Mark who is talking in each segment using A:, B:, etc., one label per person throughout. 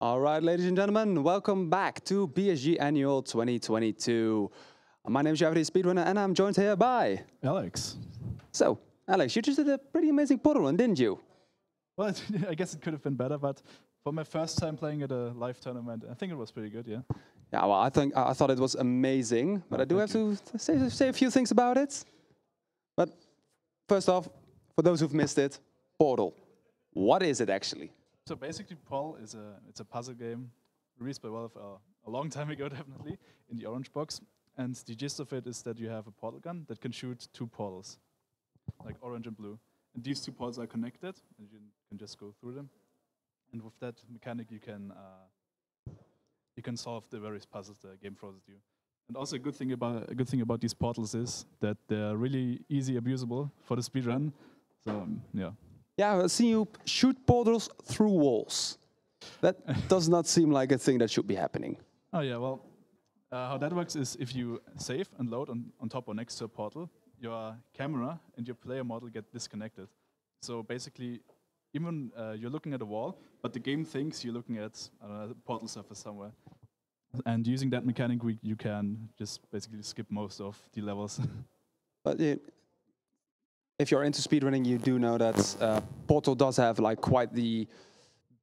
A: All right, ladies and gentlemen, welcome back to BSG Annual 2022. My name is YourEverydaySpeedrunner, and I'm joined here by
B: Eleks.
A: So, Alex, you just did a pretty amazing portal run, didn't you?
B: Well, I guess it could have been better, but for my first time playing at a live tournament, I think it was pretty good, yeah.
A: Yeah, well, I thought it was amazing, but I do have to say a few things about it. But first off, for those who've missed it, Portal. What is it actually?
B: So basically, Portal is a puzzle game released by Valve a long time ago, definitely, in the orange box. And the gist of it is that you have a portal gun that can shoot two portals, like orange and blue. And these two portals are connected, and you can just go through them. And with that mechanic, you can solve the various puzzles the game throws at you. And also a good thing about these portals is that they're really easy abusable for the speedrun. So yeah.
A: Yeah, I've seen you shoot portals through walls. That does not seem like a thing that should be happening.
B: Oh yeah, well, how that works is if you save and load on top or next to a portal, your camera and your player model get disconnected. So basically, even you're looking at a wall, but the game thinks you're looking at a portal surface somewhere. And using that mechanic, you can just basically skip most of the levels.
A: But if you're into speedrunning, you do know that Portal does have like quite the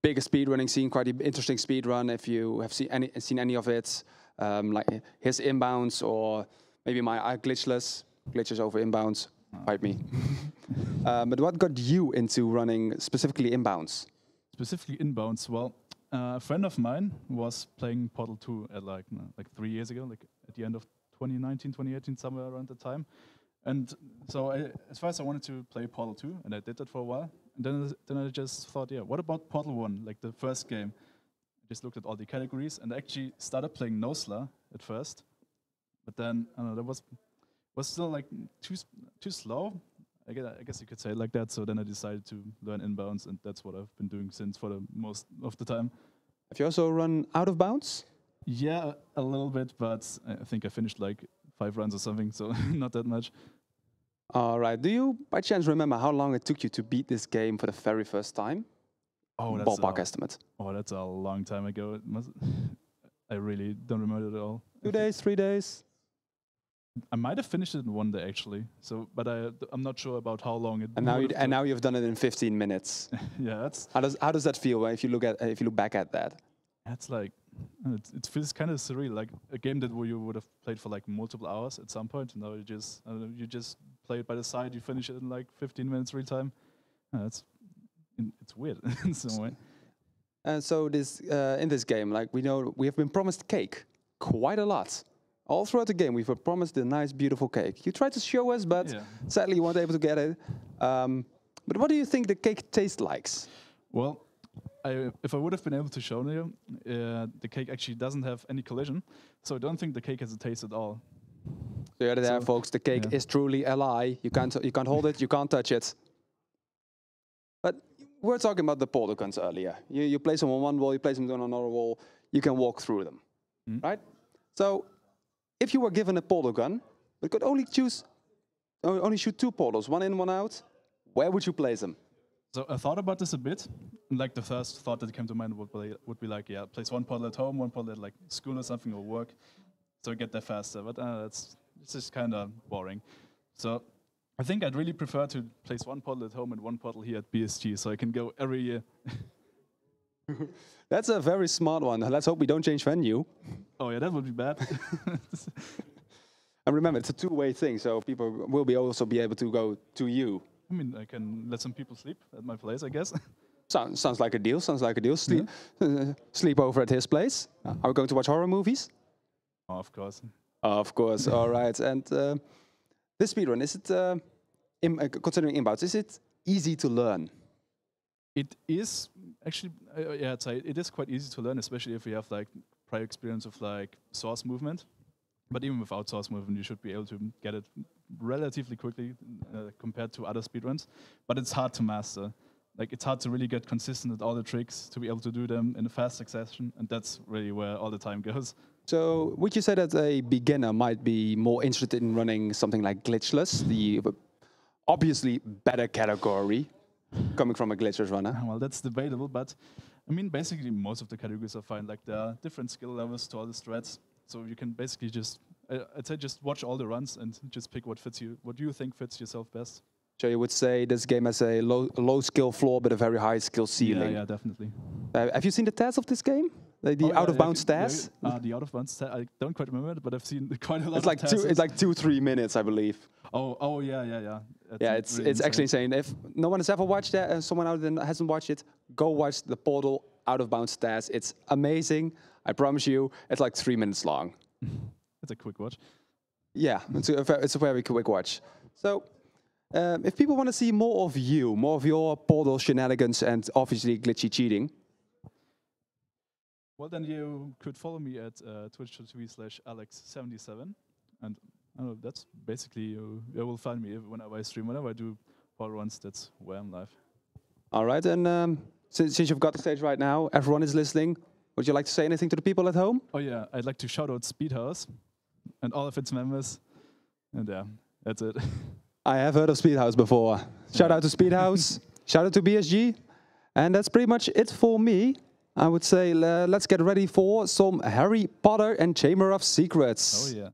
A: biggest speedrunning scene, quite the interesting speedrun. If you have seen any of it, like his inbounds or maybe my glitches over inbounds, fight me. But what got you into running specifically inbounds?
B: Specifically inbounds, well, a friend of mine was playing Portal 2 at like 3 years ago, like at the end of 2019, 2018, somewhere around the time. And so as far as I wanted to play Portal 2, and I did that for a while, and then I just thought, yeah, what about Portal 1, like the first game? I just looked at all the categories, and I actually started playing Nosla at first, but then, I don't know, that was still like too slow, I guess you could say it like that, so then I decided to learn inbounds, and that's what I've been doing since for the most of the time.
A: Have you also run out of bounds?
B: Yeah, a little bit, but I think I finished like 5 runs or something, so not that much.
A: All right. Do you, by chance, remember how long it took you to beat this game for the very first time?
B: Oh, that's
A: ballpark estimate.
B: Oh, that's a long time ago. I really don't remember it at all.
A: 2 days, 3 days?
B: I might have finished it in 1 day actually. So, but I'm not sure about how long it.
A: And now you've done it in 15 minutes.
B: Yeah, that's.
A: How does that feel if you look back at that?
B: It's like it feels kind of surreal, like a game that you would have played for like multiple hours at some point. Now you just play it by the side. You finish it in like 15 minutes real time. It's weird in some way.
A: And so in this game, like we have been promised cake quite a lot. All throughout the game, we were promised a nice, beautiful cake. You tried to show us, but sadly you weren't able to get it. But what do you think the cake tastes like?
B: Well, if I would have been able to show you, the cake actually doesn't have any collision, so I don't think the cake has a taste at all.
A: So you're there, folks. The cake is truly a lie. You can't hold it. You can't touch it. But we were talking about the portal guns earlier. You place them on one wall, you place them on another wall. You can walk through them, right? So if you were given a portal gun, but could only shoot 2 portals, 1 in, 1 out, where would you place them?
B: So I thought about this a bit. Like the first thought that came to mind would be like, yeah, place 1 portal at home, 1 portal at like school or something or work, so I get there faster. But it's just kind of boring. So I think I'd really prefer to place 1 portal at home and 1 portal here at BSG, so I can go every year.
A: That's a very smart one. Let's hope we don't change venue.
B: Oh yeah, that would be bad.
A: And remember, it's a 2-way thing, so people will also be able to go to you.
B: I mean, I can let some people sleep at my place, I guess.
A: Sounds like a deal. Sounds like a deal. Sleep over at his place. Are we going to watch horror movies?
B: Oh, of course.
A: Of course. All right. And this speedrun, is it considering inbounds? Is it easy to learn?
B: It is actually, yeah, it is quite easy to learn, especially if you have like prior experience of like source movement. But even without source movement, you should be able to get it relatively quickly compared to other speedruns. But it's hard to master. Like, it's hard to really get consistent at all the tricks, to be able to do them in a fast succession, and that's really where all the time goes.
A: So would you say that a beginner might be more interested in running something like glitchless, the obviously better category, coming from a glitchless runner?
B: Well, that's debatable, but I mean, basically most of the categories are fine. Like there are different skill levels to all the strats, so you can basically just, I'd say, just watch all the runs and just pick what fits you, what you think fits yourself best.
A: So you would say this game has a low skill floor, but a very high skill ceiling.
B: Yeah, definitely.
A: Have you seen the stats of this game? The out of bounds stats?
B: The out of bounds stats, I don't quite remember it, but I've seen quite a lot.
A: It's like 2-3 minutes, I believe.
B: Oh yeah.
A: It's really actually insane. If no one has ever watched that, and someone out there hasn't watched it, go watch the Portal out of bounds stats. It's amazing. I promise you. It's like 3 minutes long.
B: It's a quick watch.
A: Yeah, it's a very quick watch. So, if people want to see more of you, more of your Portal shenanigans and obviously glitchy cheating,
B: well, then you could follow me at twitch.tv/Eleks77, and I don't know, that's basically you will find me whenever I stream, whenever I do Portal runs. That's where I'm live.
A: All right, and since you've got the stage right now, everyone is listening. Would you like to say anything to the people at home?
B: Oh yeah, I'd like to shout out Speedhouse and all of its members, and yeah, that's it.
A: I have heard of Speedhouse before. Shout out to Speedhouse. Shout out to BSG, and that's pretty much it for me. I would say let's get ready for some Harry Potter and Chamber of Secrets.
B: Oh yeah.